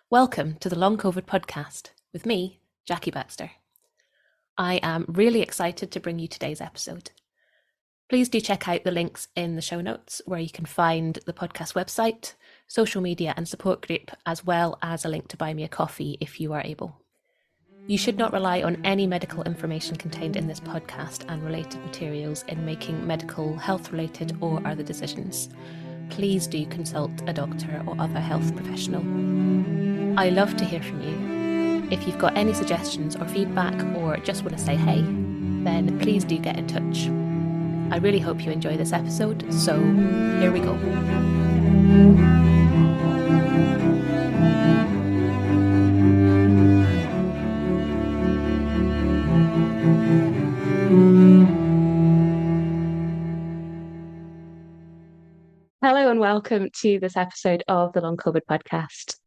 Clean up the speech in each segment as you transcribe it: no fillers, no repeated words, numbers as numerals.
Welcome to the Long COVID podcast with me, Jackie Baxter. I am really excited to bring you today's episode. Please do check out the links in the show notes where you can find the podcast website, social media and support group, as well as a link to buy me a coffee if you are able. You should not rely on any medical information contained in this podcast and related materials in making medical, health-related or other decisions. Please do consult a doctor or other health professional. I love to hear from you. If you've got any suggestions or feedback or just want to say hey, then please do get in touch. I really hope you enjoy this episode, so here we go. Hello and welcome to this episode of the Long COVID podcast.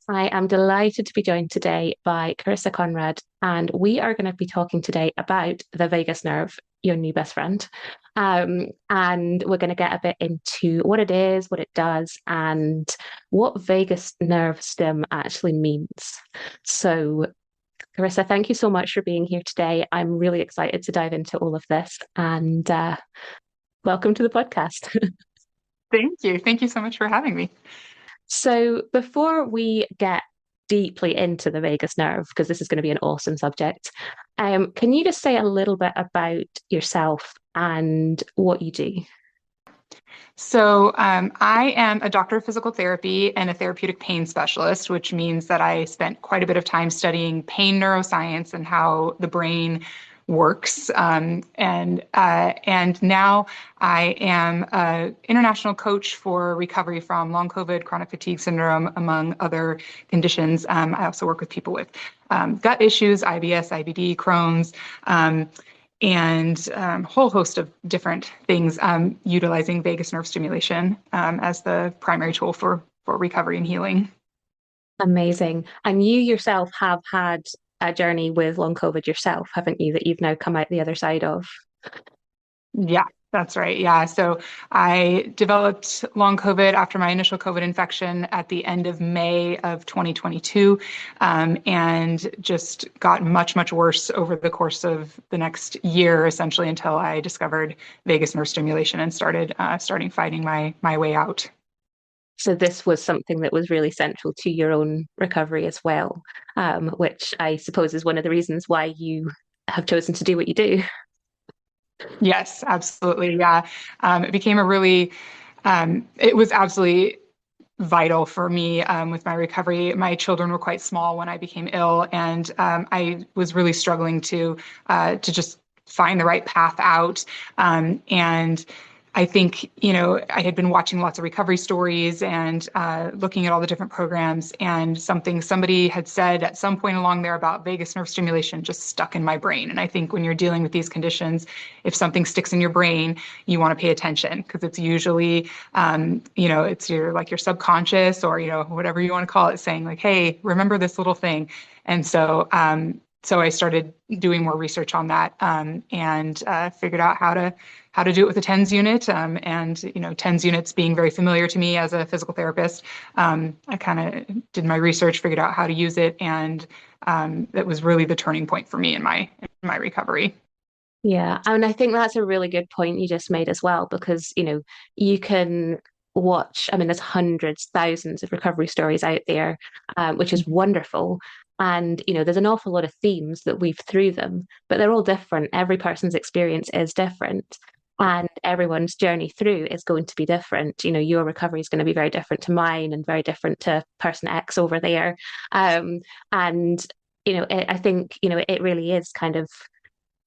I am delighted to be joined today by Carissa Conrad, and we are going to be talking today about the vagus nerve, your new best friend. And we're going to get a bit into what it is, what it does, and what vagus nerve stim actually means. So, Carissa, thank you so much for being here today. I'm really excited to dive into all of this, and welcome to the podcast. Thank you. Thank you so much for having me. So before we get deeply into the vagus nerve, because this is going to be an awesome subject, can you just say a little bit about yourself and what you do? So I am a doctor of physical therapy and a therapeutic pain specialist, which means that I spent quite a bit of time studying pain neuroscience and how the brain works. And now I am an international coach for recovery from long COVID, chronic fatigue syndrome, among other conditions. I also work with people with gut issues, IBS, IBD, Crohn's, and a whole host of different things, utilizing vagus nerve stimulation as the primary tool for recovery and healing. Amazing. And you yourself have had a journey with long COVID yourself, haven't you, that you've now come out the other side of? Yeah, that's right. Yeah. So I developed long COVID after my initial COVID infection at the end of May of 2022, and just got much, much worse over the course of the next year, essentially, until I discovered vagus nerve stimulation and started fighting my way out. So this was something that was really central to your own recovery as well, which I suppose is one of the reasons why you have chosen to do what you do. Yes, absolutely. Yeah. It became it was absolutely vital for me with my recovery. My children were quite small when I became ill, and I was really struggling to just find the right path out. And I think, I had been watching lots of recovery stories and looking at all the different programs, and somebody had said at some point along there about vagus nerve stimulation just stuck in my brain. And I think when you're dealing with these conditions, if something sticks in your brain, you want to pay attention, because it's usually, it's your subconscious, or, whatever you want to call it, saying like, hey, remember this little thing. And so I started doing more research on that, and figured out how to do it with a TENS unit. And TENS units being very familiar to me as a physical therapist, I kind of did my research, figured out how to use it, and that was really the turning point for me in my recovery. Yeah, and I think that's a really good point you just made as well, because, you can watch, there's hundreds, thousands of recovery stories out there, which is wonderful. And, there's an awful lot of themes that weave through them, but they're all different. Every person's experience is different. And everyone's journey through is going to be different. Your recovery is going to be very different to mine and very different to person X over there. And, I think, it really is kind of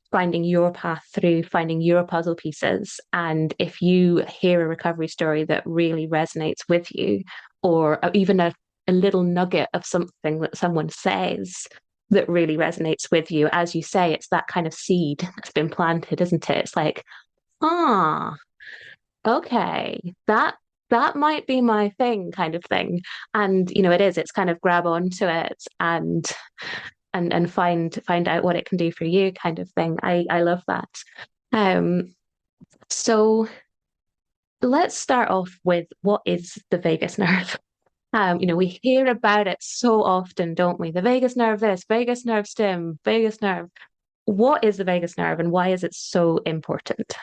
finding your path through, finding your puzzle pieces. And if you hear a recovery story that really resonates with you, or even a little nugget of something that someone says that really resonates with you, as you say, it's that kind of seed that's been planted, isn't it? It's like, okay, that might be my thing, kind of thing. And it is, it's kind of grab onto it and find out what it can do for you, kind of thing. I love that. So let's start off with, what is the vagus nerve? We hear about it so often, don't we? The vagus nerve this, vagus nerve stim, vagus nerve. What is the vagus nerve and why is it so important?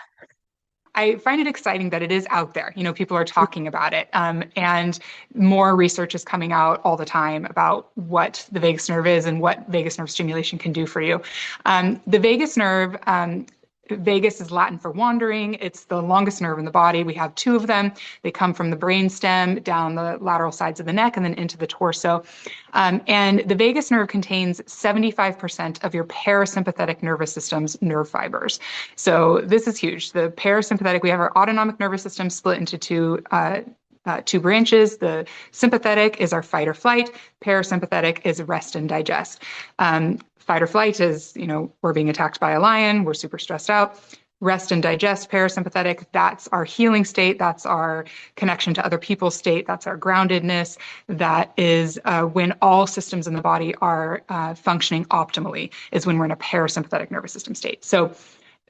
I find it exciting that it is out there. People are talking about it. And more research is coming out all the time about what the vagus nerve is and what vagus nerve stimulation can do for you. The vagus nerve, vagus is Latin for wandering. It's the longest nerve in the body. We have two of them. They come from the brainstem down the lateral sides of the neck and then into the torso. And the vagus nerve contains 75% of your parasympathetic nervous system's nerve fibers. So this is huge. The parasympathetic, we have our autonomic nervous system split into two branches. The sympathetic is our fight or flight. Parasympathetic is rest and digest. Fight or flight is, we're being attacked by a lion, we're super stressed out. Rest and digest, parasympathetic, that's our healing state, that's our connection to other people's state, that's our groundedness. That is when all systems in the body are functioning optimally, is when we're in a parasympathetic nervous system state. So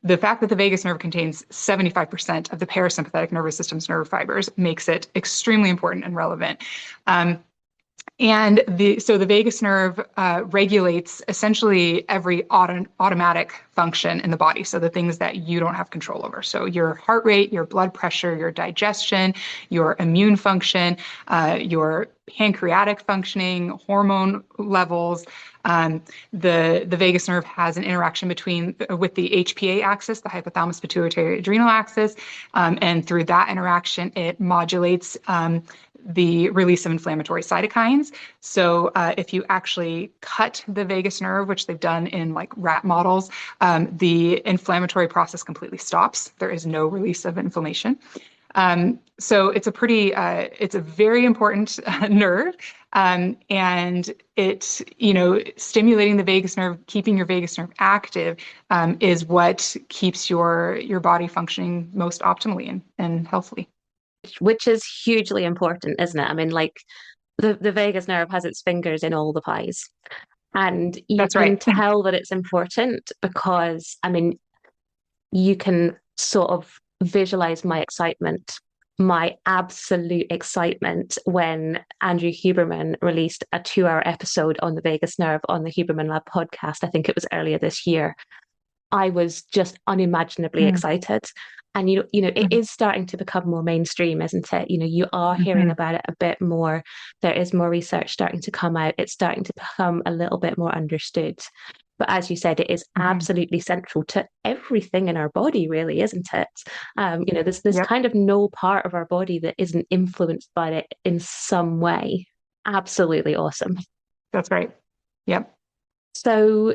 the fact that the vagus nerve contains 75% of the parasympathetic nervous system's nerve fibers makes it extremely important and relevant. So the vagus nerve regulates essentially every automatic function in the body. So the things that you don't have control over. So your heart rate, your blood pressure, your digestion, your immune function, your pancreatic functioning, hormone levels. The vagus nerve has an interaction with the HPA axis, the hypothalamus pituitary adrenal axis, and through that interaction, it modulates the release of inflammatory cytokines. So if you actually cut the vagus nerve, which they've done in like rat models, the inflammatory process completely stops. There is no release of inflammation. So it's a very important nerve. And it, stimulating the vagus nerve, keeping your vagus nerve active, is what keeps your body functioning most optimally and healthily. Which is hugely important, isn't it? I mean, like the vagus nerve has its fingers in all the pies. And you That's can right. tell that it's important because, I mean, you can sort of visualize my excitement, my absolute excitement when Andrew Huberman released a 2 hour episode on the vagus nerve on the Huberman Lab podcast. I think it was earlier this year. I was just unimaginably Mm. excited. And it is starting to become more mainstream, isn't it? You are hearing Mhm. about it a bit more. There is more research starting to come out. It's starting to become a little bit more understood. But as you said, it is Mhm. absolutely central to everything in our body, really, isn't it? There's Yep, kind of no part of our body that isn't influenced by it in some way. Absolutely awesome. that's right. Yep. So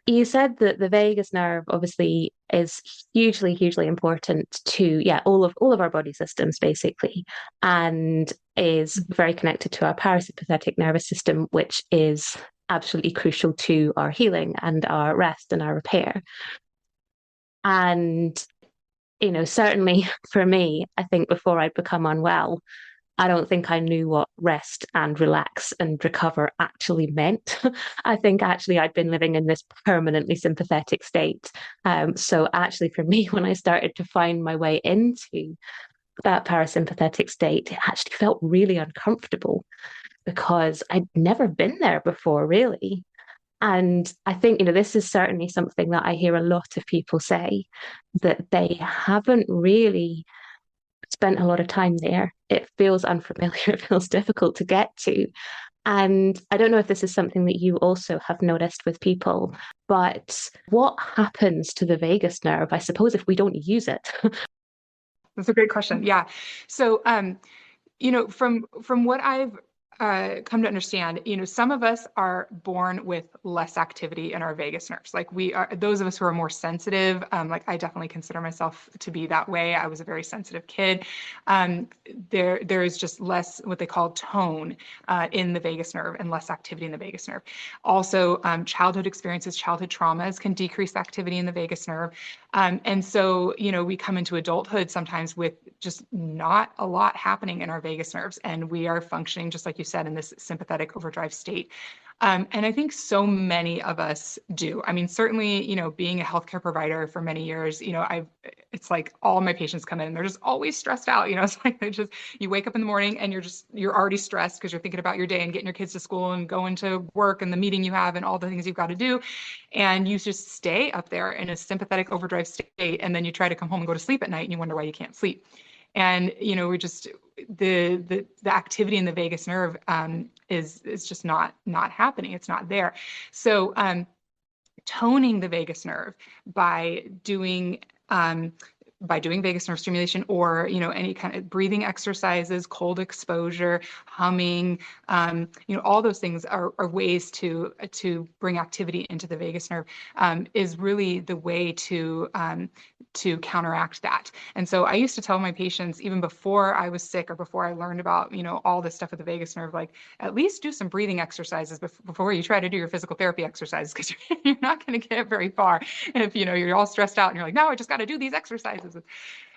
you said that the vagus nerve obviously is hugely, hugely important to, yeah, all of our body systems basically, and is very connected to our parasympathetic nervous system, which is absolutely crucial to our healing and our rest and our repair. And, certainly for me, I think before I'd become unwell, I don't think I knew what rest and relax and recover actually meant. I think actually I'd been living in this permanently sympathetic state. So actually, for me, when I started to find my way into that parasympathetic state, it actually felt really uncomfortable because I'd never been there before, really. And I think, this is certainly something that I hear a lot of people say that they haven't really spent a lot of time there. It feels unfamiliar, it feels difficult to get to. And I don't know if this is something that you also have noticed with people, but what happens to the vagus nerve, I suppose, if we don't use it? That's a great question. Yeah. So, from what I've come to understand, some of us are born with less activity in our vagus nerves. Like those of us who are more sensitive, like I definitely consider myself to be that way. I was a very sensitive kid. There is just less what they call tone in the vagus nerve and less activity in the vagus nerve. Also, childhood experiences, childhood traumas can decrease activity in the vagus nerve. And so, we come into adulthood sometimes with just not a lot happening in our vagus nerves, and we are functioning, just like you said, in this sympathetic overdrive state. And I think so many of us do. I mean, certainly, being a healthcare provider for many years, it's like all my patients come in and they're just always stressed out. It's like you wake up in the morning and you're already stressed because you're thinking about your day and getting your kids to school and going to work and the meeting you have and all the things you've got to do. And you just stay up there in a sympathetic overdrive state. And then you try to come home and go to sleep at night and you wonder why you can't sleep. And, we just, the activity in the vagus nerve is just not happening. It's not there. So toning the vagus nerve by doing vagus nerve stimulation or any kind of breathing exercises, cold exposure, humming, all those things are ways to bring activity into the vagus nerve, is really the way to counteract that. And so I used to tell my patients, even before I was sick or before I learned about all this stuff with the vagus nerve, like at least do some breathing exercises before you try to do your physical therapy exercises, because you're not going to get very far if you're all stressed out and you're like, no, I just got to do these exercises.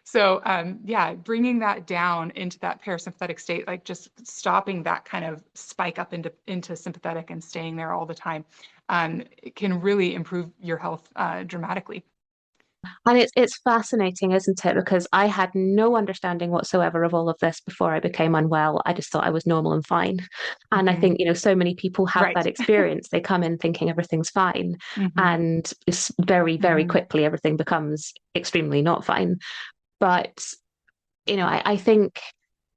So yeah, bringing that down into that parasympathetic state, like just stopping that kind of spike up into sympathetic and staying there all the time, can really improve your health dramatically. And it's fascinating, isn't it? Because I had no understanding whatsoever of all of this before I became unwell. I just thought I was normal and fine. And I Mhm. think, so many people have Right. that experience. They come in thinking everything's fine. Mhm. And it's very, very Mhm. quickly everything becomes extremely not fine. But, I think,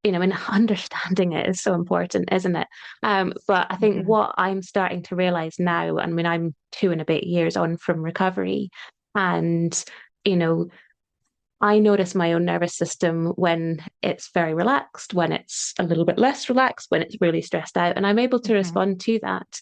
and understanding it is so important, isn't it? But I think Mhm. what I'm starting to realize now, I mean, I'm 2 and a bit years on from recovery, and you know, I notice my own nervous system when it's very relaxed, when it's a little bit less relaxed, when it's really stressed out, and I'm able to Mhm. respond to that.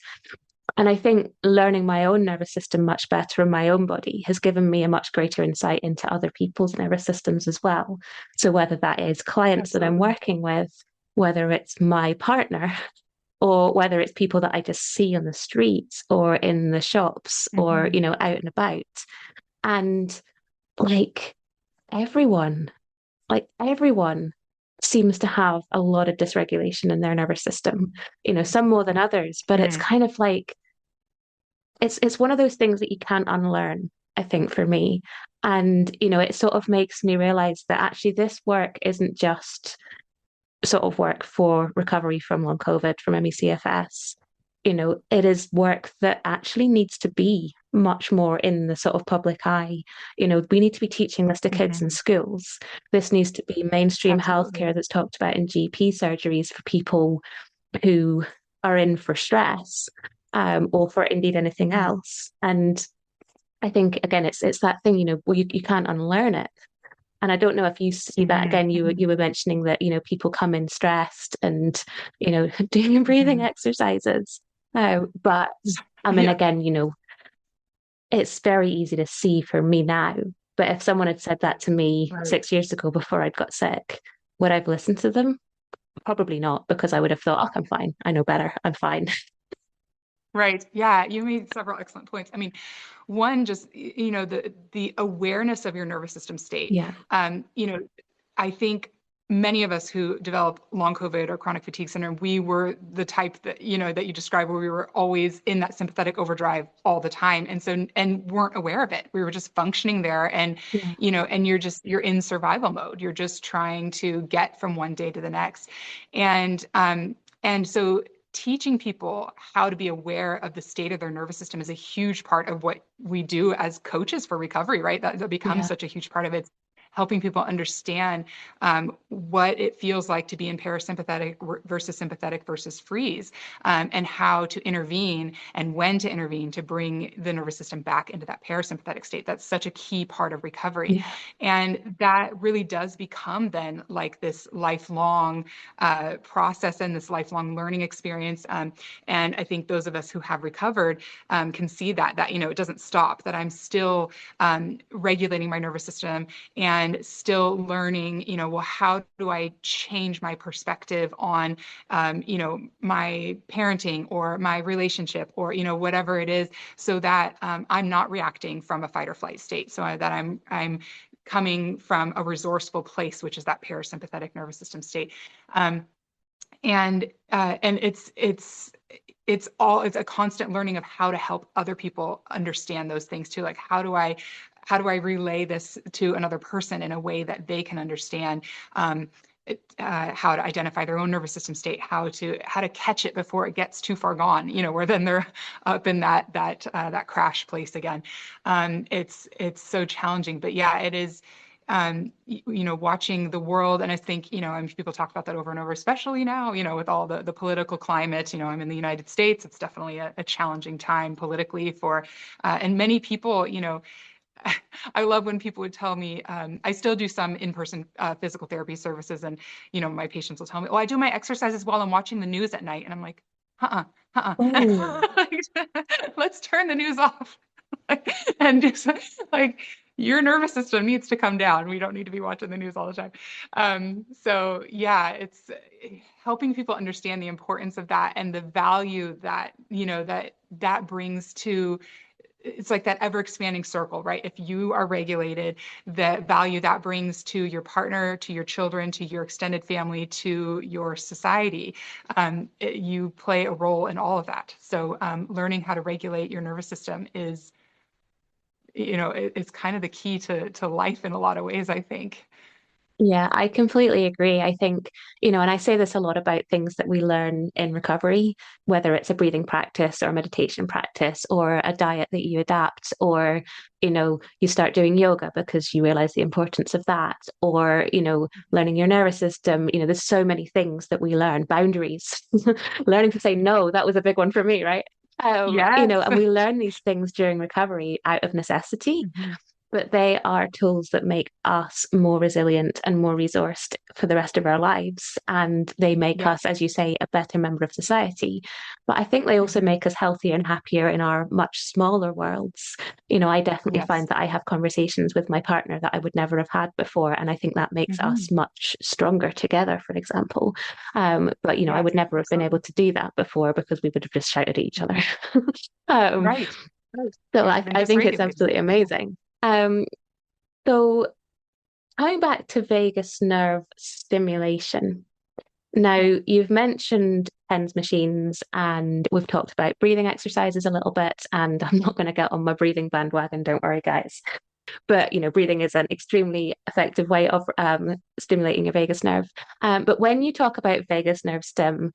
And I think learning my own nervous system much better in my own body has given me a much greater insight into other people's nervous systems as well. So whether that is clients that I'm Absolutely. working with, whether it's my partner, or whether it's people that I just see on the streets or in the shops or, Mhm. out and about. And like everyone, everyone seems to have a lot of dysregulation in their nervous system, some more than others, but it's Mm. kind of like it's one of those things that you can't unlearn, I think, for me. And, it sort of makes me realize that actually this work isn't just sort of work for recovery from long COVID, from ME/CFS. It is work that actually needs to be much more in the sort of public eye. We need to be teaching this to kids in Mhm. schools. This needs to be mainstream Absolutely. healthcare that's talked about in GP surgeries for people who are in for stress, or for indeed anything Mhm. else. And I think again, it's that thing, where you can't unlearn it. And I don't know if you see that Mhm. again. You Mhm. were mentioning that people come in stressed and doing breathing Mhm. exercises. But I mean, Yeah. again, it's very easy to see for me now. But if someone had said that to me Right. 6 years ago before I'd got sick, would I've listened to them? Probably not, because I would have thought, oh, I'm fine. I know better. I'm fine. Right. Yeah, you made several excellent points. I mean, one, just the awareness of your nervous system state. Yeah. I think many of us who develop long COVID or chronic fatigue syndrome, we were the type that you described, where we were always in that sympathetic overdrive all the time, and weren't aware of it. We were just functioning there, and Yeah. and you're in survival mode. You're just trying to get from one day to the next, and so teaching people how to be aware of the state of their nervous system is a huge part of what we do as coaches for recovery, right? That becomes Yeah. such a huge part of it. Helping people understand what it feels like to be in parasympathetic versus sympathetic versus freeze, and how to intervene and when to intervene to bring the nervous system back into that parasympathetic state. That's such a key part of recovery. Yeah. And that really does become then like this lifelong process and this lifelong learning experience. And I think those of us who have recovered can see that it doesn't stop, that I'm still regulating my nervous system and still learning, well, how do I change my perspective on, my parenting or my relationship or, whatever it is, so that I'm not reacting from a fight or flight state, so that I'm coming from a resourceful place, which is that parasympathetic nervous system state. Um, and it's it's a constant learning of how to help other people understand those things too. Like, how do I relay this to another person in a way that they can understand? How to identify their own nervous system state, how to catch it before it gets too far gone, where then they're up in that crash place again. It's so challenging, but yeah, it is. Watching the world, and I think, people talk about that over and over, especially now, with all the political climate. I'm in the United States. It's definitely a challenging time politically and many people, I love when people would tell me, I still do some in-person physical therapy services, and my patients will tell me, "Oh, I do my exercises while I'm watching the news at night," and I'm like, Oh, let's turn the news off, and just like your nervous system needs to come down. We don't need to be watching the news all the time. So yeah, it's helping people understand the importance of that and the value that that brings to. It's like that ever expanding circle, right? If you are regulated, the value that brings to your partner, to your children, to your extended family, to your society, you play a role in all of that. So learning how to regulate your nervous system is, it's kind of the key to life in a lot of ways, I think. yeah, I completely agree. I think, and I say this a lot about things that we learn in recovery, whether it's a breathing practice or a meditation practice or a diet that you adapt, or, you start doing yoga because you realize the importance of that, or, learning your nervous system. There's so many things that we learn, boundaries, learning to say no, that was a big one for me, right? Yes. And we learn these things during recovery out of necessity, Mhm. but they are tools that make us more resilient and more resourced for the rest of our lives. And they make Yeah. us, as you say, a better member of society. But I think they also Mhm. make us healthier and happier in our much smaller worlds. I definitely Yes. find that I have conversations with my partner that I would never have had before. And I think that makes us Mhm. much stronger together, for example. But, I Yes, would never have been able absolutely. to do that before because we would have just shouted at each other. Mhm. um, Right. Right. so You would I, have been I think it's dysregulated. absolutely Yeah. amazing. Um, so going back to vagus nerve stimulation. Now, Yeah. you've mentioned TENS machines and we've talked about breathing exercises a little bit, and I'm not going to get on my breathing bandwagon, don't worry, guys. But, breathing is an extremely effective way of stimulating your vagus nerve. But when you talk about vagus nerve stim,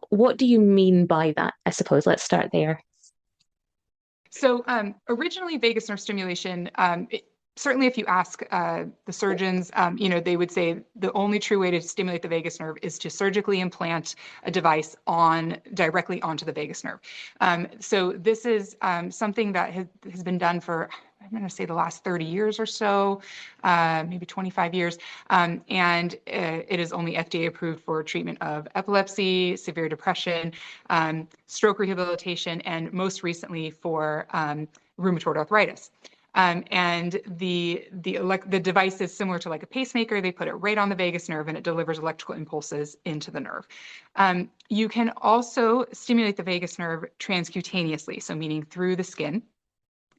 what do you mean by that? I suppose let's start there. So originally, vagus nerve stimulation, certainly if you ask the surgeons, they would say the only true way to stimulate the vagus nerve is to surgically implant a device directly onto the vagus nerve. So this is something that has been done for, I'm going to say, the last 30 years or so, maybe 25 years. And it is only FDA approved for treatment of epilepsy, severe depression, stroke rehabilitation, and most recently for rheumatoid arthritis. And the device is similar to like a pacemaker. They put it right on the vagus nerve and it delivers electrical impulses into the nerve. You can also stimulate the vagus nerve transcutaneously, so meaning through the skin.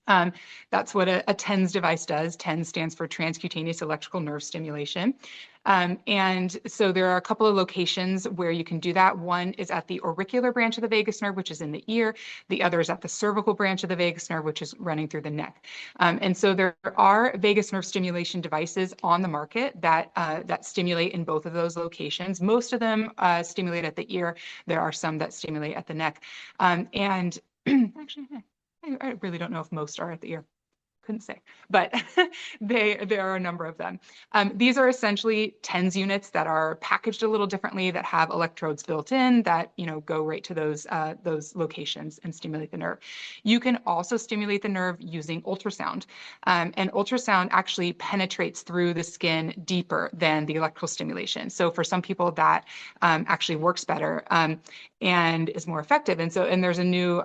Um, that's what a TENS device does. TENS stands for transcutaneous electrical nerve stimulation. And so there are a couple of locations where you can do that. One is at the auricular branch of the vagus nerve, which is in the ear. The other is at the cervical branch of the vagus nerve, which is running through the neck. And so there are vagus nerve stimulation devices on the market that stimulate in both of those locations. Most of them stimulate at the ear. There are some that stimulate at the neck. And actually, I really don't know if most are at the ear. Couldn't say, but there are a number of them. These are essentially TENS units that are packaged a little differently, that have electrodes built in that go right to those locations and stimulate the nerve. You can also stimulate the nerve using ultrasound, and ultrasound actually penetrates through the skin deeper than the electrical stimulation. So for some people, that actually works better and is more effective. And there's a new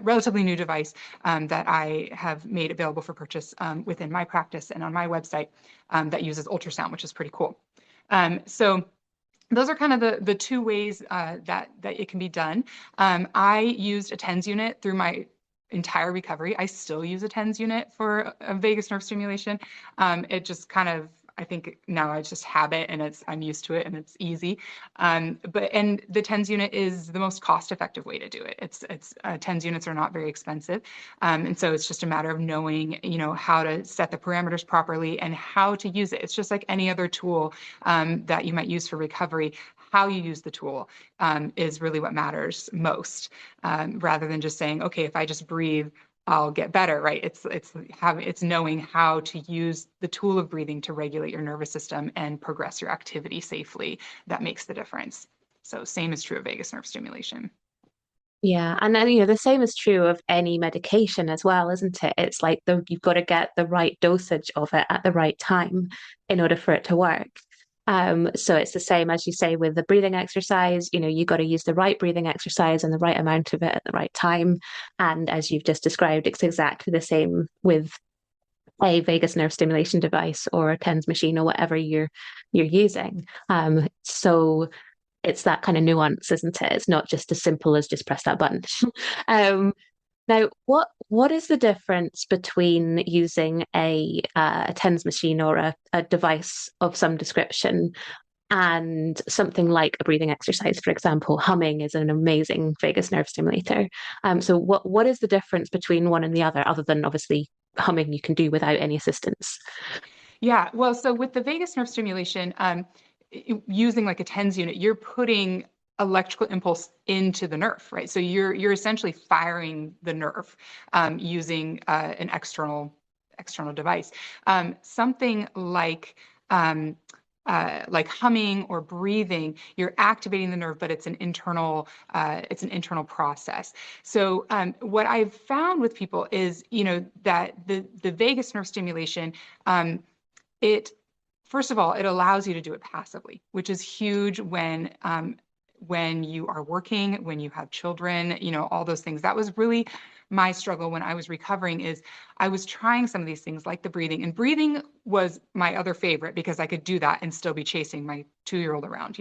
relatively new device that I have made available for purchase within my practice and on my website that uses ultrasound, which is pretty cool. So those are kind of the two ways that it can be done. I used a TENS unit through my entire recovery. I still use a TENS unit for a vagus nerve stimulation. It just kind of, I think now it's just habit and I'm used to it and it's easy. And the TENS unit is the most cost-effective way to do it. TENS units are not very expensive. And so it's just a matter of knowing, how to set the parameters properly and how to use it. It's just like any other tool that you might use for recovery. How you use the tool is really what matters most, rather than just saying, okay, if I just breathe, I'll get better, right? It's knowing how to use the tool of breathing to regulate your nervous system and progress your activity safely that makes the difference. So same is true of vagus nerve stimulation. Yeah, and then the same is true of any medication as well, isn't it? It's like you've got to get the right dosage of it at the right time in order for it to work. So it's the same as you say with the breathing exercise, you got to use the right breathing exercise and the right amount of it at the right time. And as you've just described, it's exactly the same with a vagus nerve stimulation device or a TENS machine or whatever you're using. So it's that kind of nuance, isn't it? It's not just as simple as just press that button. Now, what is the difference between using a TENS machine or a device of some description and something like a breathing exercise? For example, humming is an amazing vagus nerve stimulator. So what is the difference between one and the other than obviously humming you can do without any assistance? Yeah, well, so with the vagus nerve stimulation, using like a TENS unit, you're putting electrical impulse into the nerve, right? So you're essentially firing the nerve using an external device. Something like humming or breathing, you're activating the nerve, but it's an internal process. So what I've found with people is, that the vagus nerve stimulation, it first of all, it allows you to do it passively, which is huge when you are working, when you have children, all those things. That was really my struggle when I was recovering. Is I was trying some of these things like the breathing, and breathing was my other favorite because I could do that and still be chasing my 2-year-old around,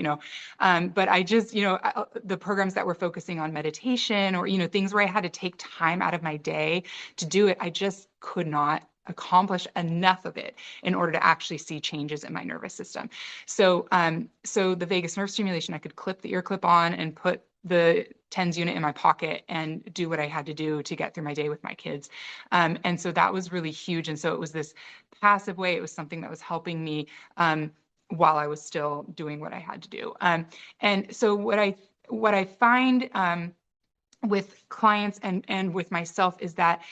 but I just, the programs that were focusing on meditation or, things where I had to take time out of my day to do it, I just could not accomplish enough of it in order to actually see changes in my nervous system. So the vagus nerve stimulation, I could clip the ear clip on and put the TENS unit in my pocket and do what I had to do to get through my day with my kids. And so that was really huge. And so it was this passive way. It was something that was helping me while I was still doing what I had to do. And so what I find with clients and with myself is that,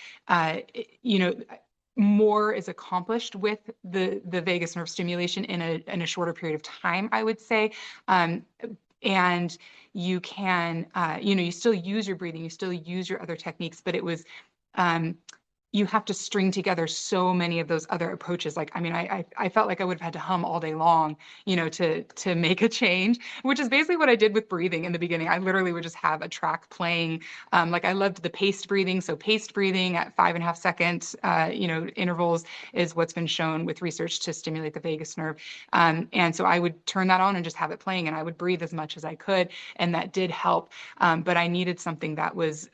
more is accomplished with the vagus nerve stimulation in a shorter period of time, I would say. And you can, you still use your breathing, you still use your other techniques, but it was, you have to string together so many of those other approaches. Like, I mean, I felt like I would have had to hum all day long, to make a change, which is basically what I did with breathing in the beginning. I literally would just have a track playing. Like I loved the paced breathing. So paced breathing at 5.5 second, intervals is what's been shown with research to stimulate the vagus nerve. And so I would turn that on and just have it playing, and I would breathe as much as I could. And that did help. But I needed something that was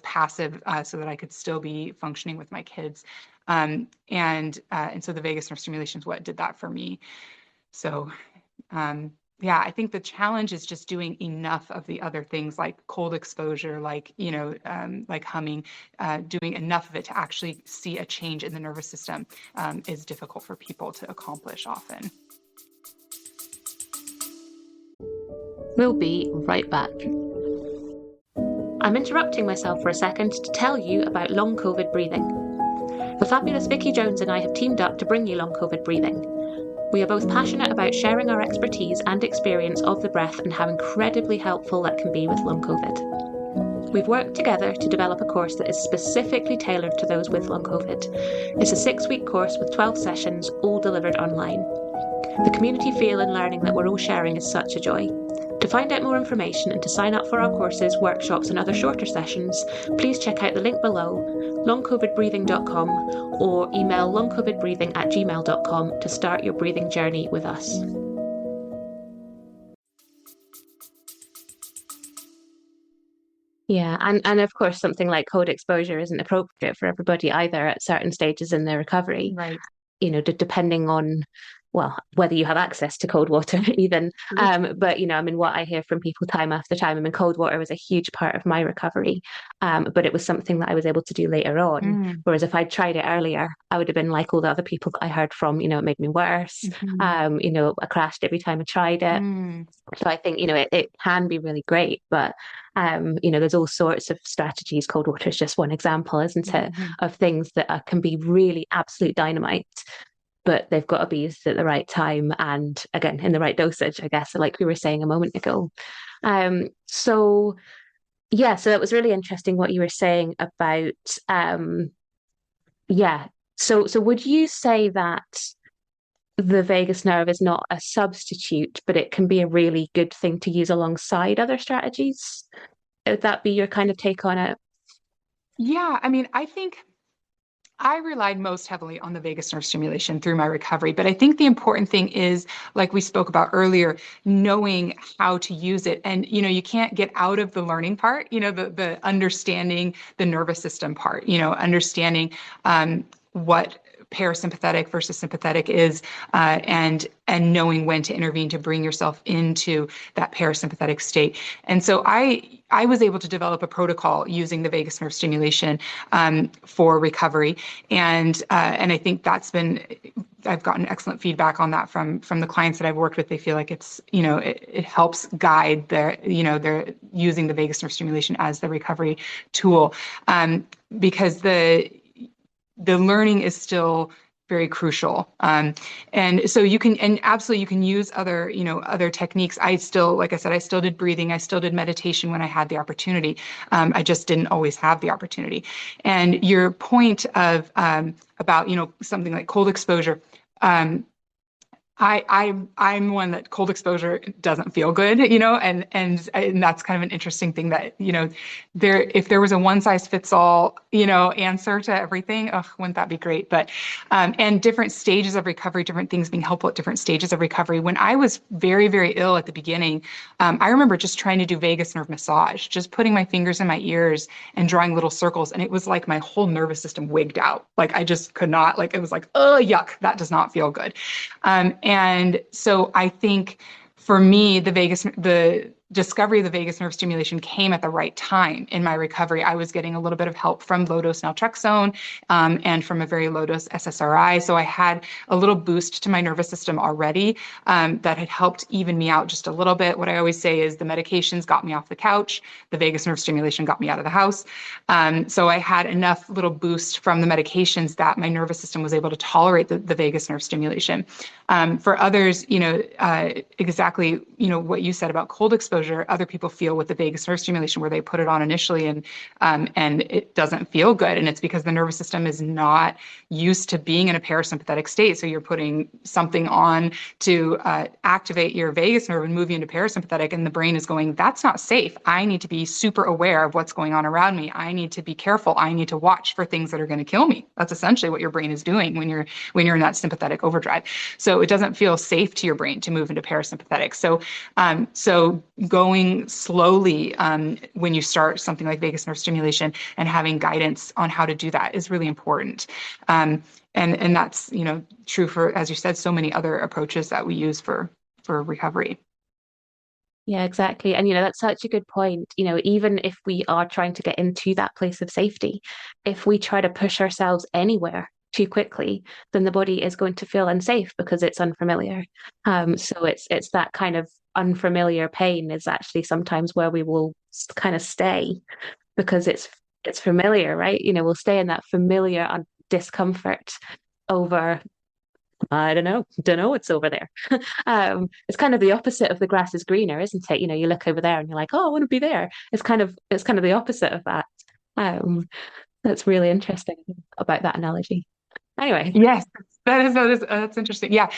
passive, so that I could still be functioning with my kids. And so the vagus nerve stimulation is what did that for me. So yeah, I think the challenge is just doing enough of the other things like cold exposure, like, like humming, doing enough of it to actually see a change in the nervous system is difficult for people to accomplish often. We'll be right back. I'm interrupting myself for a second to tell you about long COVID breathing. The fabulous Vicky Jones and I have teamed up to bring you long COVID breathing. We are both passionate about sharing our expertise and experience of the breath and how incredibly helpful that can be with long COVID. We've worked together to develop a course that is specifically tailored to those with long COVID. It's a 6-week course with 12 sessions, all delivered online. The community feel and learning that we're all sharing is such a joy. To find out more information and to sign up for our courses, workshops and other shorter sessions, please check out the link below, longcovidbreathing.com, or email longcovidbreathing@gmail.com to start your breathing journey with us. Yeah, and of course something like cold exposure isn't appropriate for everybody either at certain stages in their recovery. Right. depending on, well, whether you have access to cold water even. But, I mean, what I hear from people time after time, I mean, cold water was a huge part of my recovery, but it was something that I was able to do later on. Mm. Whereas if I'd tried it earlier, I would have been like all the other people that I heard from, it made me worse. Mhm. I crashed every time I tried it. Mm. So I think, it can be really great, but there's all sorts of strategies. Cold water is just one example, isn't it, Mhm. of things that can be really absolute dynamite, but they've got to be used at the right time and again in the right dosage, I guess, like we were saying a moment ago. So yeah, so that was really interesting what you were saying about yeah. So would you say that the vagus nerve is not a substitute, but it can be a really good thing to use alongside other strategies? Would that be your kind of take on it? Yeah, I mean, I think I relied most heavily on the vagus nerve stimulation through my recovery, but I think the important thing is, like we spoke about earlier, knowing how to use it. And, you can't get out of the learning part, the understanding the nervous system part, understanding what parasympathetic versus sympathetic is, and knowing when to intervene to bring yourself into that parasympathetic state. And so I was able to develop a protocol using the vagus nerve stimulation for recovery, and I think I've gotten excellent feedback on that from the clients that I've worked with. They feel like it helps guide they're using the vagus nerve stimulation as the recovery tool, because the learning is still very crucial. And so absolutely you can use other techniques. Like I said, I still did breathing. I still did meditation when I had the opportunity. I just didn't always have the opportunity. And your point of, about, something like cold exposure, I'm one that cold exposure doesn't feel good, and that's kind of an interesting thing that, if there was a one size fits all, answer to everything, oh, wouldn't that be great? But and different stages of recovery, different things being helpful at different stages of recovery. When I was very, very ill at the beginning, I remember just trying to do vagus nerve massage, just putting my fingers in my ears and drawing little circles, and it was like my whole nervous system wigged out. Like I just could not, like it was like, oh, yuck, that does not feel good. And so I think for me, the discovery of the vagus nerve stimulation came at the right time in my recovery. I was getting a little bit of help from low dose naltrexone, and from a very low dose SSRI. So I had a little boost to my nervous system already, that had helped even me out just a little bit. What I always say is the medications got me off the couch, the vagus nerve stimulation got me out of the house. So I had enough little boost from the medications that my nervous system was able to tolerate the vagus nerve stimulation. For others, exactly, what you said about cold exposure, other people feel with the vagus nerve stimulation where they put it on initially and it doesn't feel good. And it's because the nervous system is not used to being in a parasympathetic state. So you're putting something on to activate your vagus nerve and move you into parasympathetic. And the brain is going, that's not safe. I need to be super aware of what's going on around me. I need to be careful. I need to watch for things that are going to kill me. That's essentially what your brain is doing when you're in that sympathetic overdrive. So it doesn't feel safe to your brain to move into parasympathetic. So going slowly, when you start something like vagus nerve stimulation, and having guidance on how to do that is really important. And that's, true for, as you said, so many other approaches that we use for recovery. Yeah, exactly. And that's such a good point. Even if we are trying to get into that place of safety, if we try to push ourselves anywhere too quickly, then the body is going to feel unsafe because it's unfamiliar. So it's that kind of unfamiliar pain is actually sometimes where we will kind of stay because it's familiar, right? We'll stay in that familiar discomfort over, I don't know what's over there. It's kind of the opposite of the grass is greener, isn't it? You look over there and you're like, oh, I want to be there. It's kind of the opposite of that. Um, that's really interesting about that analogy. Anyway, Yes, that's interesting. Yeah,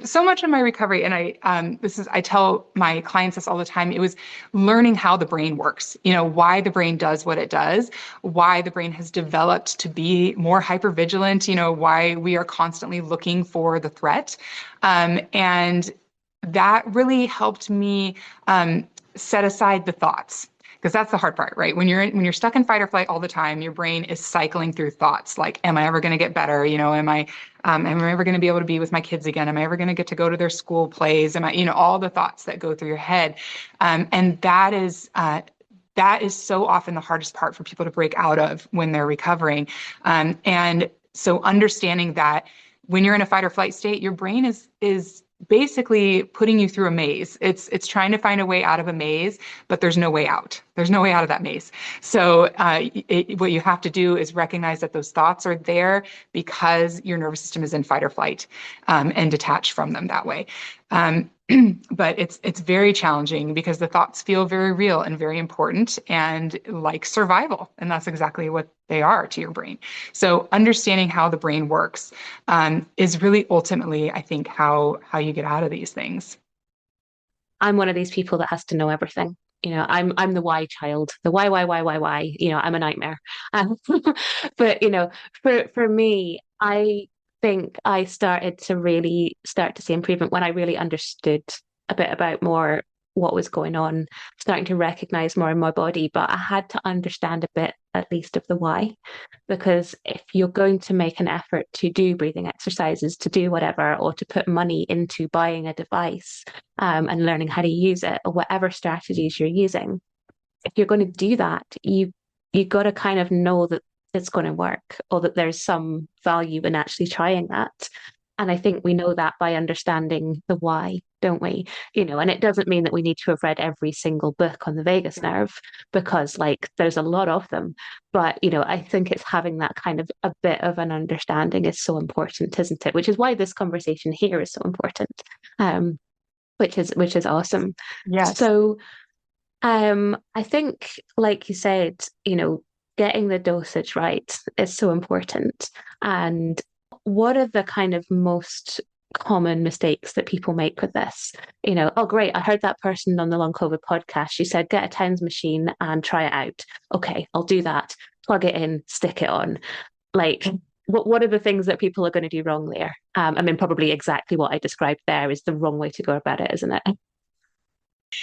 so much of my recovery, and I tell my clients this all the time. It was learning how the brain works. Why the brain does what it does, why the brain has developed to be more hypervigilant. Why we are constantly looking for the threat, and that really helped me set aside the thoughts. because that's the hard part, right? When you're stuck in fight or flight all the time, your brain is cycling through thoughts like, am I ever going to get better? Am I ever going to be able to be with my kids again? Am I ever going to get to go to their school plays? Am I, all the thoughts that go through your head. And that is so often the hardest part for people to break out of when they're recovering. And so understanding that when you're in a fight or flight state, your brain is basically putting you through a maze. It's trying to find a way out of a maze, but there's no way out. There's no way out of that maze. So what you have to do is recognize that those thoughts are there because your nervous system is in fight or flight, and detach from them that way. But it's very challenging because the thoughts feel very real and very important and like survival. And that's exactly what they are to your brain. So understanding how the brain works is really ultimately, I think, how you get out of these things. I'm one of these people that has to know everything. I'm the why child, the why. I'm a nightmare. Um, but for me, I think I started to really start to see improvement when I really understood a bit about more what was going on, starting to recognize more in my body. But I had to understand a bit, at least, of the why. Because if you're going to make an effort to do breathing exercises, to do whatever, or to put money into buying a device, and learning how to use it, or whatever strategies you're using, if you're going to do that, you got to kind of know that it's going to work, or that there's some value in actually trying that. And I think we know that by understanding the why, don't we? And it doesn't mean that we need to have read every single book on the vagus nerve, because like there's a lot of them. But I think it's having that kind of a bit of an understanding is so important, isn't it? Which is why this conversation here is so important. Which is awesome. Yes. So I think, like you said, getting the dosage right is so important. And what are the kind of most common mistakes that people make with this? Oh, great, I heard that person on the Long COVID podcast. She said, get a TENS machine and try it out. Okay, I'll do that. Plug it in, stick it on. Like, what are the things that people are going to do wrong there? I mean, probably exactly what I described there is the wrong way to go about it, isn't it?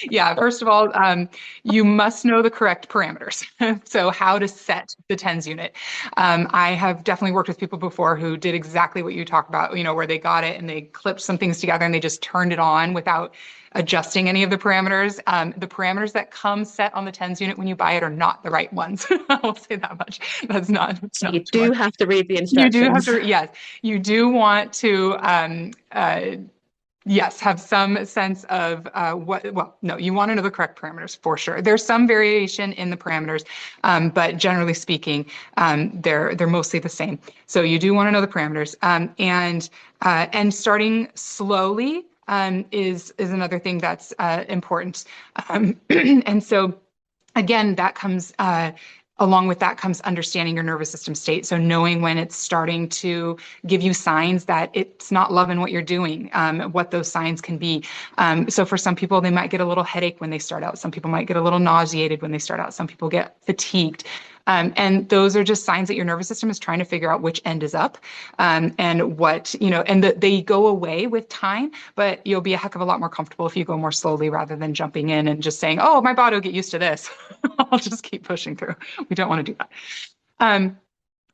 Yeah, first of all, you must know the correct parameters. So how to set the TENS unit. I have definitely worked with people before who did exactly what you talk about, where they got it and they clipped some things together and they just turned it on without adjusting any of the parameters. The parameters that come set on the TENS unit when you buy it are not the right ones. I'll say that much. It's not You do smart. have to read the You do have instructions. to, yes, you do want to yes, have some sense of well, no, you want to know the correct parameters for sure. There's some variation in the parameters, but generally speaking, they're mostly the same. So you do want to know the parameters, and starting slowly is another thing that's important. And so again, that comes along with that comes understanding your nervous system state. So knowing when it's starting to give you signs that it's not loving what you're doing, what those signs can be. So for some people, they might get a little headache when they start out. Some people might get a little nauseated when they start out. Some people get fatigued. And those are just signs that your nervous system is trying to figure out which end is up, and what, and they go away with time, but you'll be a heck of a lot more comfortable if you go more slowly rather than jumping in and just saying, oh, my body will get used to this. I'll just keep pushing through. We don't want to do that.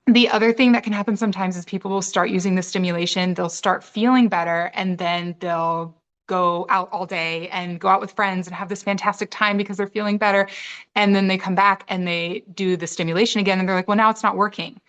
The other thing that can happen sometimes is people will start using the stimulation, they'll start feeling better, and then they'll go out all day and go out with friends and have this fantastic time because they're feeling better. And then they come back and they do the stimulation again, and they're like, well, now it's not working.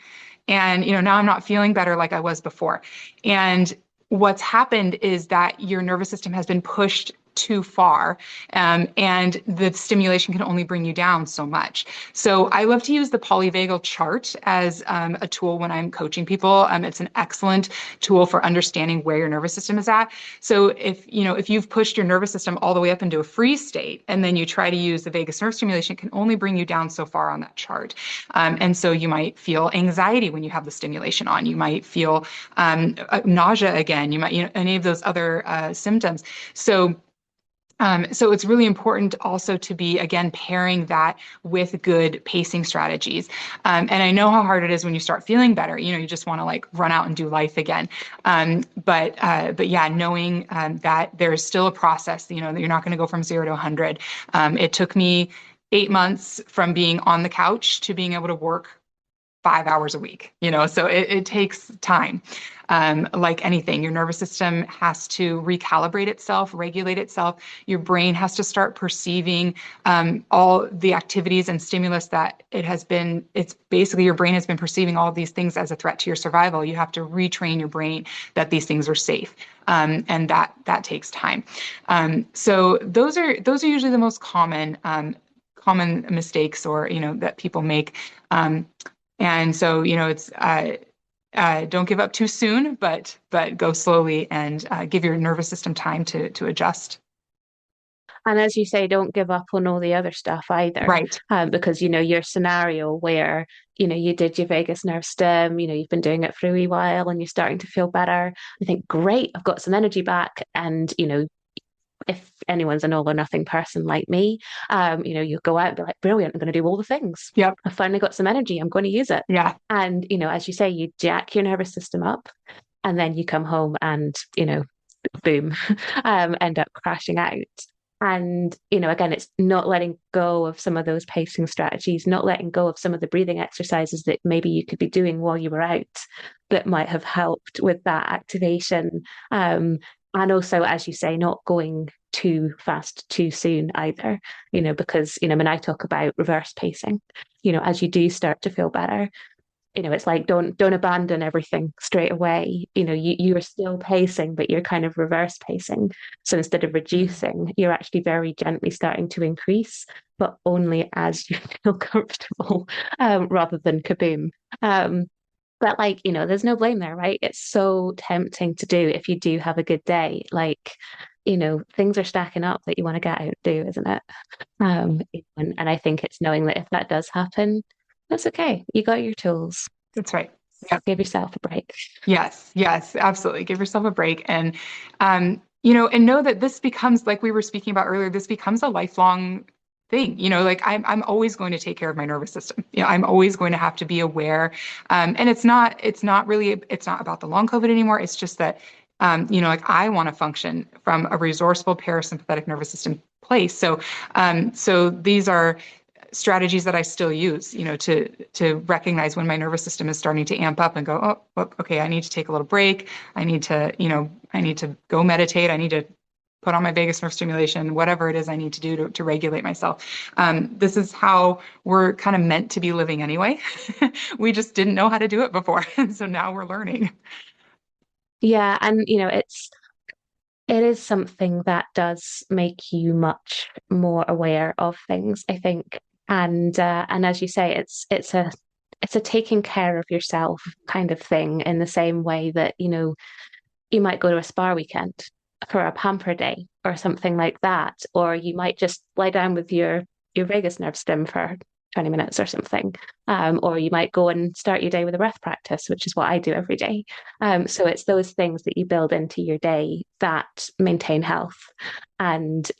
And, now I'm not feeling better like I was before. And what's happened is that your nervous system has been pushed too far, and the stimulation can only bring you down so much. So I love to use the polyvagal chart as a tool when I'm coaching people. It's an excellent tool for understanding where your nervous system is at. So if you've pushed your nervous system all the way up into a freeze state, and then you try to use the vagus nerve stimulation, it can only bring you down so far on that chart. And so you might feel anxiety when you have the stimulation on. You might feel nausea again. You might, any of those other symptoms. So it's really important also to be, again, pairing that with good pacing strategies. And I know how hard it is when you start feeling better. You just want to like run out and do life again. But yeah, knowing that there's still a process, that you're not going to go from 0 to 100. It took me 8 months from being on the couch to being able to work 5 hours a week, so it takes time. Like anything, your nervous system has to recalibrate itself, regulate itself. Your brain has to start perceiving all the activities and stimulus that it's basically your brain has been perceiving all of these things as a threat to your survival. You have to retrain your brain that these things are safe. And that takes time. So those are usually the most common mistakes or, that people make. And so, it's don't give up too soon, but go slowly and give your nervous system time to adjust. And as you say, don't give up on all the other stuff either, Right. because your scenario where you did your vagus nerve stim, you've been doing it for a wee while and you're starting to feel better. I think, great, I've got some energy back, and if anyone's an all or nothing person like me, you'll go out and be like, brilliant, I'm going to do all the things. Yep. I've finally got some energy. I'm going to use it. Yeah. And, as you say, you jack your nervous system up and then you come home and, boom, end up crashing out. And, again, it's not letting go of some of those pacing strategies, not letting go of some of the breathing exercises that maybe you could be doing while you were out that might have helped with that activation. And also, as you say, not going too fast too soon either, because, when I talk about reverse pacing, as you do start to feel better, it's like, don't abandon everything straight away. You are still pacing, but you're kind of reverse pacing. So instead of reducing, you're actually very gently starting to increase, but only as you feel comfortable, rather than kaboom. But there's no blame there, right? It's so tempting to do if you do have a good day. Things are stacking up that you want to get out and do, isn't it? And I think it's knowing that if that does happen, that's okay. You got your tools. That's right. Yep. Give yourself a break. Yes, absolutely. Give yourself a break. And, and know that this becomes, like we were speaking about earlier, this becomes a lifelong thing. Like I'm always going to take care of my nervous system. I'm always going to have to be aware. And it's not about the long COVID anymore. It's just that, like I want to function from a resourceful parasympathetic nervous system place. So these are strategies that I still use, to recognize when my nervous system is starting to amp up and go, oh, okay, I need to take a little break. I need to go meditate. I need to put on my vagus nerve stimulation, whatever it is I need to do to regulate myself. This is how we're kind of meant to be living anyway. We just didn't know how to do it before. And so now we're learning. Yeah. And, it is something that does make you much more aware of things, I think. And as you say, it's a taking care of yourself kind of thing, in the same way that, you might go to a spa weekend for a pamper day or something like that, or you might just lie down with your vagus nerve stim for 20 minutes or something. Or you might go and start your day with a breath practice, which is what I do every day. So it's those things that you build into your day that maintain health. And,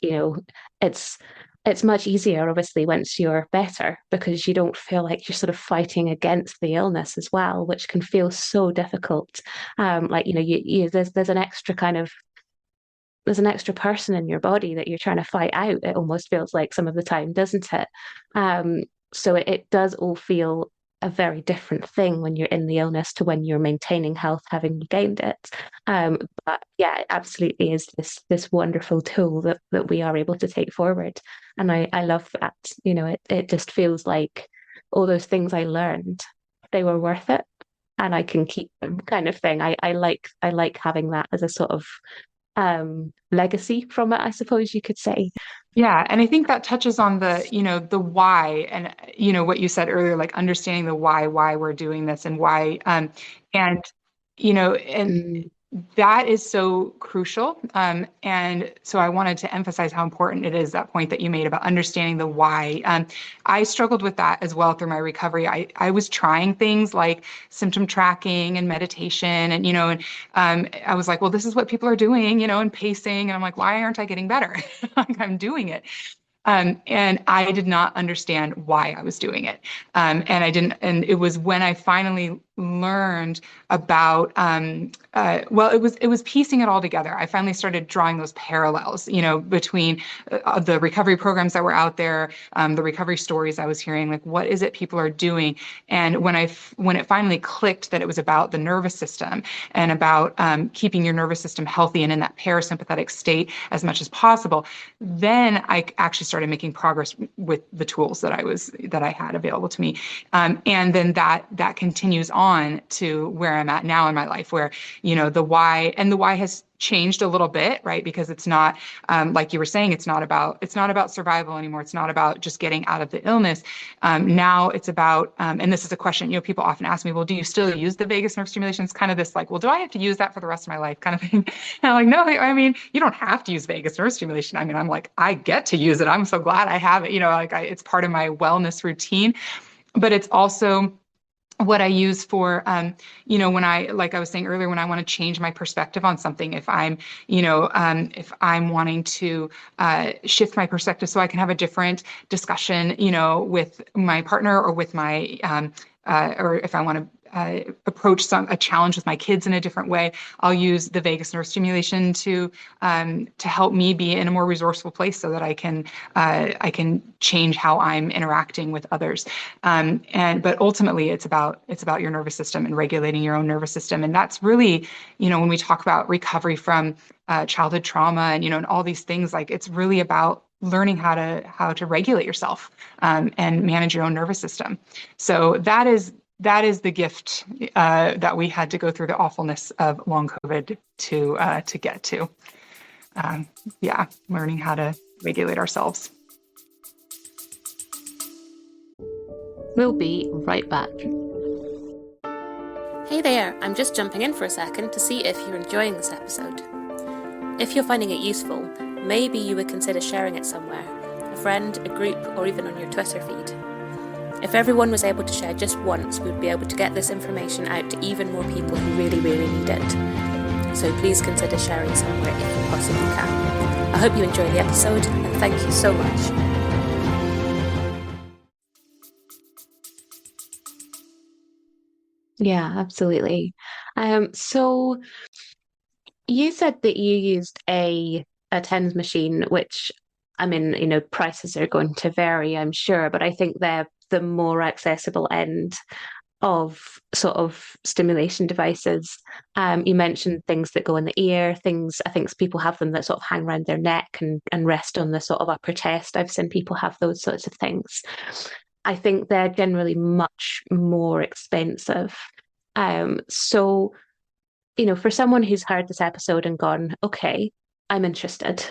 it's much easier, obviously, once you're better, because you don't feel like you're sort of fighting against the illness as well, which can feel so difficult. There's an extra there's an extra person in your body that you're trying to fight out. It almost feels like some of the time, doesn't it? So it does all feel a very different thing when you're in the illness to when you're maintaining health, having regained it. But yeah, it absolutely is this wonderful tool that we are able to take forward. And I love that. It just feels like all those things I learned, they were worth it, and I can keep them, kind of thing. I like having that as a sort of legacy from it, I suppose you could say. Yeah, and I think that touches on the why, and what you said earlier, like understanding the why we're doing this, and why, and and Mm. that is so crucial. And so I wanted to emphasize how important it is, that point that you made about understanding the why. I struggled with that as well through my recovery. I was trying things like symptom tracking and meditation, and I was like, well, this is what people are doing, and pacing. And I'm like, why aren't I getting better? Like, I'm doing it. And I did not understand why I was doing it. And it was when I finally learned about well, it was piecing it all together. I finally started drawing those parallels, between the recovery programs that were out there, the recovery stories I was hearing, like what is it people are doing. And when it finally clicked that it was about the nervous system and about keeping your nervous system healthy and in that parasympathetic state as much as possible, then I actually started making progress with the tools that I had available to me. And then that continues on to where I'm at now in my life, where, the why has changed a little bit, right? Because it's not, like you were saying, it's not about survival anymore. It's not about just getting out of the illness. Now it's about, and this is a question, people often ask me, well, do you still use the vagus nerve stimulation? It's kind of this like, well, do I have to use that for the rest of my life kind of thing? And I'm like, no, I mean, you don't have to use vagus nerve stimulation. I mean, I'm like, I get to use it. I'm so glad I have it, it's part of my wellness routine, but it's also what I use for, like I was saying earlier, when I want to change my perspective on something, if I'm wanting to shift my perspective so I can have a different discussion, with my partner or with my, or if I want to approach a challenge with my kids in a different way, I'll use the vagus nerve stimulation to help me be in a more resourceful place so that I can change how I'm interacting with others. But ultimately, it's about your nervous system and regulating your own nervous system, and that's really, when we talk about recovery from childhood trauma and all these things, like it's really about learning how to regulate yourself and manage your own nervous system. So that is the gift that we had to go through the awfulness of long COVID to get to. Learning how to regulate ourselves. We'll be right back. Hey there, I'm just jumping in for a second to see if you're enjoying this episode. If you're finding it useful, maybe you would consider sharing it somewhere, a friend, a group, or even on your Twitter feed. If everyone was able to share just once, we'd be able to get this information out to even more people who really, really need it. So please consider sharing somewhere if you possibly can. I hope you enjoy the episode, and thank you so much. Yeah, absolutely. So you said that you used a TENS machine, which, I mean, prices are going to vary, I'm sure, but I think they're the more accessible end of sort of stimulation devices. You mentioned things that go in the ear, I think people have them that sort of hang around their neck and rest on the sort of upper chest. I've seen people have those sorts of things. I think they're generally much more expensive. So, for someone who's heard this episode and gone, okay, I'm interested,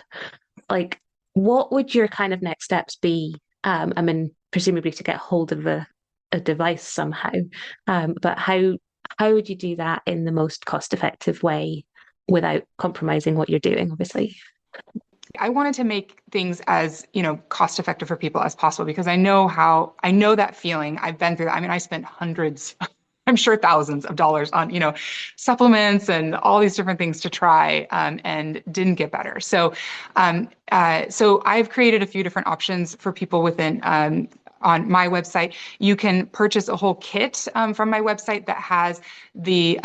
like, what would your kind of next steps be? I mean, presumably to get hold of a device somehow, but how would you do that in the most cost-effective way without compromising what you're doing, obviously? I wanted to make things as, cost effective for people as possible, because I know that feeling. I've been through that. I mean, I spent hundreds, I'm sure thousands of dollars on, supplements and all these different things to try, and didn't get better. So I've created a few different options for people within, on my website. You can purchase a whole kit from my website that has the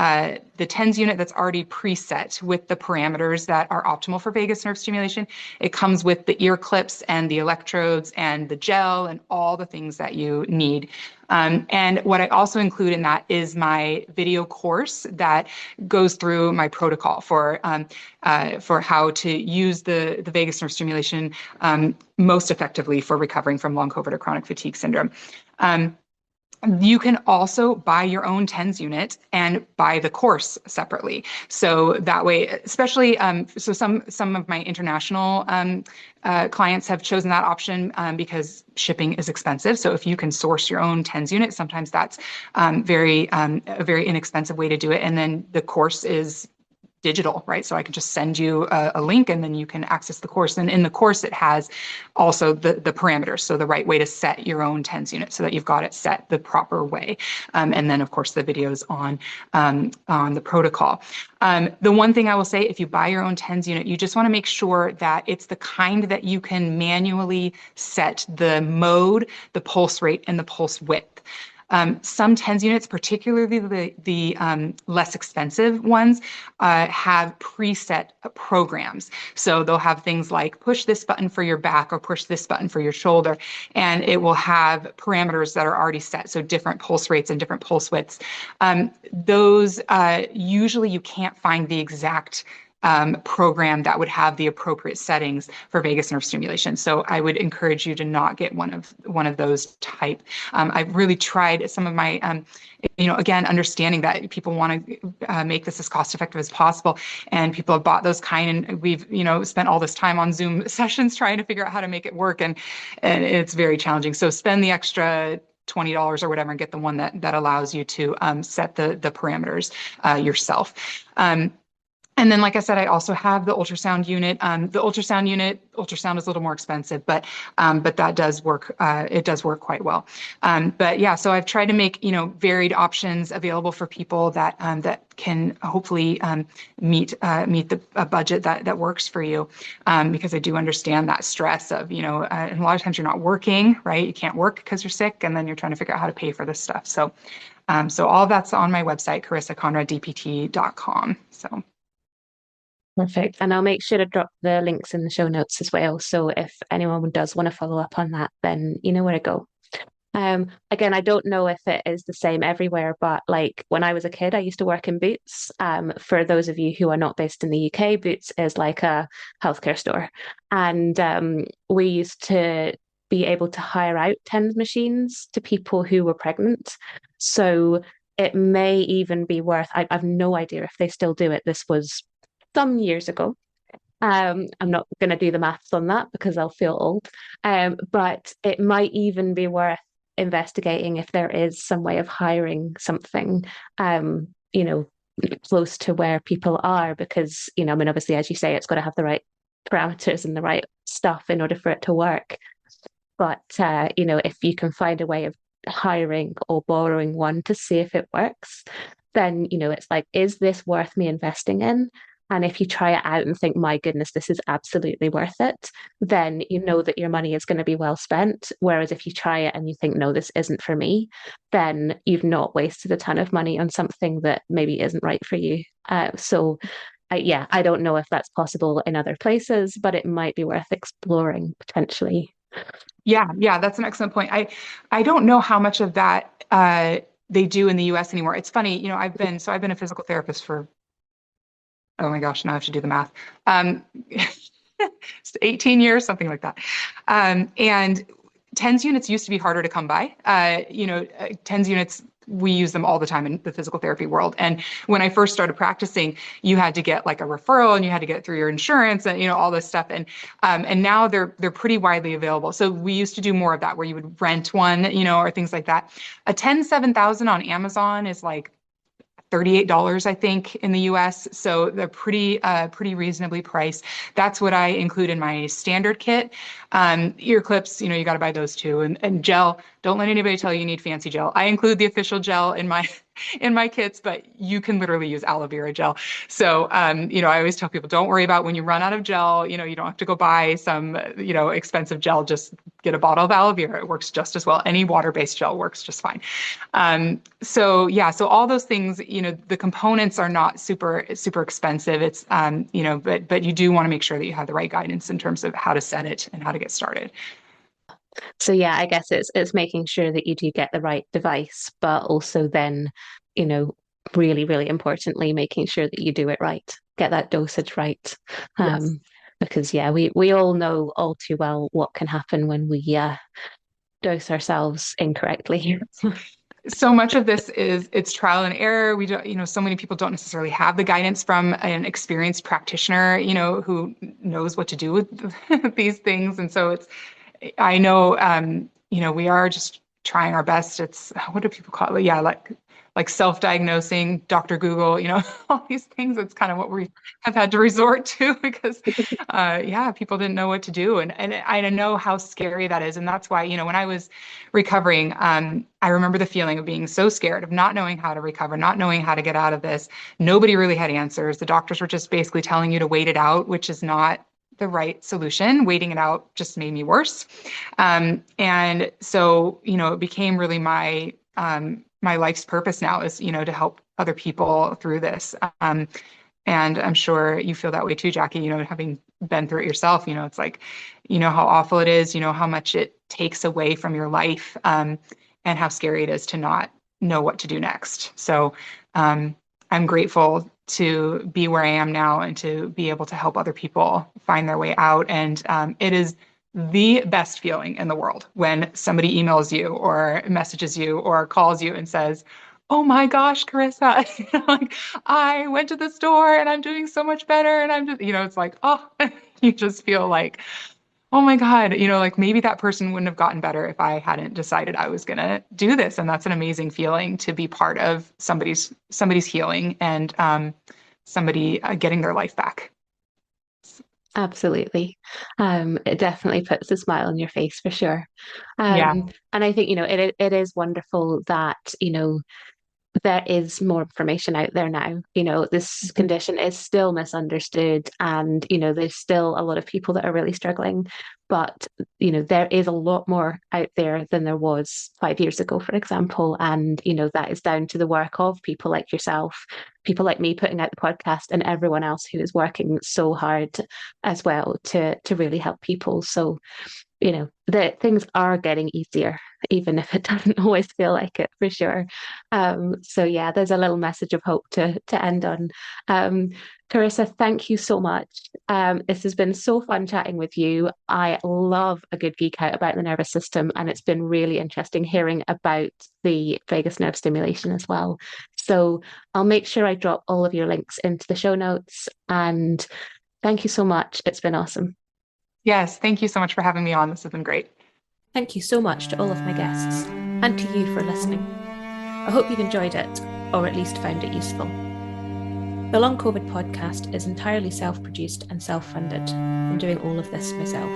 TENS unit that's already preset with the parameters that are optimal for vagus nerve stimulation. It comes with the ear clips and the electrodes and the gel and all the things that you need. And what I also include in that is my video course that goes through my protocol for how to use the vagus nerve stimulation most effectively for recovering from long COVID or chronic fatigue syndrome. You can also buy your own TENS unit and buy the course separately. So that way, especially, so some of my international clients have chosen that option because shipping is expensive. So if you can source your own TENS unit, sometimes that's a very inexpensive way to do it. And then the course is digital, right? So I can just send you a link and then you can access the course. And in the course, it has also the parameters. So the right way to set your own TENS unit so that you've got it set the proper way. And then of course the videos on the protocol. The one thing I will say, if you buy your own TENS unit, you just want to make sure that it's the kind that you can manually set the mode, the pulse rate, and the pulse width. Some TENS units, particularly the less expensive ones, have preset programs. So they'll have things like push this button for your back or push this button for your shoulder, and it will have parameters that are already set. So different pulse rates and different pulse widths. Those usually you can't find the exact program that would have the appropriate settings for vagus nerve stimulation. So I would encourage you to not get one of those type. I've really tried some of my, again, understanding that people want to make this as cost effective as possible, and people have bought those kind, and we've spent all this time on Zoom sessions trying to figure out how to make it work, and it's very challenging. So spend the extra $20 or whatever and get the one that allows you to set the parameters yourself. And then, like I said, I also have the ultrasound unit. Ultrasound is a little more expensive, but that does work. It does work quite well. But yeah, so I've tried to make varied options available for people that can hopefully meet the budget that works for you, because I do understand that stress of and a lot of times you're not working, right? You can't work because you're sick, and then you're trying to figure out how to pay for this stuff. So all that's on my website, CarissaConradDPT.com. So. Perfect. And I'll make sure to drop the links in the show notes as well. So if anyone does want to follow up on that, then you know where to go. Again, I don't know if it is the same everywhere, but like when I was a kid, I used to work in Boots. For those of you who are not based in the UK, Boots is like a healthcare store. And we used to be able to hire out TENS machines to people who were pregnant. So it may even be worth, I've no idea if they still do it. This was some years ago. I'm not going to do the maths on that because I'll feel old. But it might even be worth investigating if there is some way of hiring something, close to where people are, because, obviously, as you say, it's got to have the right parameters and the right stuff in order for it to work. But, if you can find a way of hiring or borrowing one to see if it works, then, it's like, is this worth me investing in? And if you try it out and think, my goodness, this is absolutely worth it, then you know that your money is going to be well spent. Whereas if you try it and you think, no, this isn't for me, then you've not wasted a ton of money on something that maybe isn't right for you. I don't know if that's possible in other places, but it might be worth exploring potentially. Yeah, that's an excellent point. I don't know how much of that they do in the US anymore. It's funny, I've been a physical therapist for, oh my gosh, now I have to do the math. 18 years, something like that. And TENS units used to be harder to come by. TENS units, we use them all the time in the physical therapy world. And when I first started practicing, you had to get like a referral, and you had to get it through your insurance, and all this stuff. And now they're pretty widely available. So we used to do more of that, where you would rent one, or things like that. A TENS 7000 on Amazon is like $38, I think, in the US. So they're pretty reasonably priced. That's what I include in my standard kit. Ear clips, you got to buy those too. And gel, don't let anybody tell you need fancy gel. I include the official gel in my kits, but you can literally use aloe vera gel. So, I always tell people, don't worry about when you run out of gel, you don't have to go buy some, expensive gel. Just get a bottle of aloe vera. It works just as well. Any water-based gel works just fine. So all those things, the components are not super expensive. It's, but you do want to make sure that you have the right guidance in terms of how to set it and how to get started. So yeah, I guess it's making sure that you do get the right device, but also then, really, really importantly, making sure that you do it right, get that dosage right. Yes. Because we all know all too well what can happen when we dose ourselves incorrectly. So much of this it's trial and error. We don't, so many people don't necessarily have the guidance from an experienced practitioner, who knows what to do with these things. And so I know, we are just trying our best. It's, what do people call it? Yeah, like self-diagnosing, Dr. Google, all these things. It's kind of what we have had to resort to because, people didn't know what to do. And I know how scary that is. And that's why, when I was recovering, I remember the feeling of being so scared of not knowing how to recover, not knowing how to get out of this. Nobody really had answers. The doctors were just basically telling you to wait it out, which is not the right solution. Waiting it out just made me worse. And so, it became really my my life's purpose now is, to help other people through this. And I'm sure you feel that way too, Jackie, having been through it yourself, it's like, how awful it is, how much it takes away from your life, and how scary it is to not know what to do next. So I'm grateful to be where I am now and to be able to help other people find their way out. And it is the best feeling in the world when somebody emails you or messages you or calls you and says, "Oh my gosh, Carissa, like I went to the store and I'm doing so much better." And I'm just, it's like, oh, you just feel like, oh my God, like maybe that person wouldn't have gotten better if I hadn't decided I was going to do this. And that's an amazing feeling to be part of somebody's healing and somebody getting their life back. Absolutely. It definitely puts a smile on your face for sure. Yeah. And I think, it is wonderful that, there is more information out there now. This condition is still misunderstood and, there's still a lot of people that are really struggling. But, there is a lot more out there than there was 5 years ago, for example. And, that is down to the work of people like yourself, people like me putting out the podcast and everyone else who is working so hard as well to really help people. So, that things are getting easier, even if it doesn't always feel like it for sure. So yeah, there's a little message of hope to end on. Carissa, thank you so much. This has been so fun chatting with you. I love a good geek out about the nervous system, and it's been really interesting hearing about the vagus nerve stimulation as well. So I'll make sure I drop all of your links into the show notes, and thank you so much. It's been awesome. Yes, thank you so much for having me on. This has been great. Thank you so much to all of my guests, and to you for listening. I hope you've enjoyed it, or at least found it useful. The Long COVID podcast is entirely self-produced and self-funded. I'm doing all of this myself.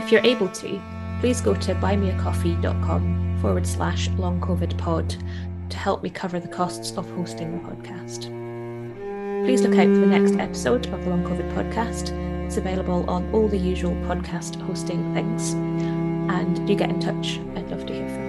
If you're able to, please go to buymeacoffee.com/longcovidpod to help me cover the costs of hosting the podcast. Please look out for the next episode of the Long COVID podcast. It's available on all the usual podcast hosting things. And do get in touch. I'd love to hear from you.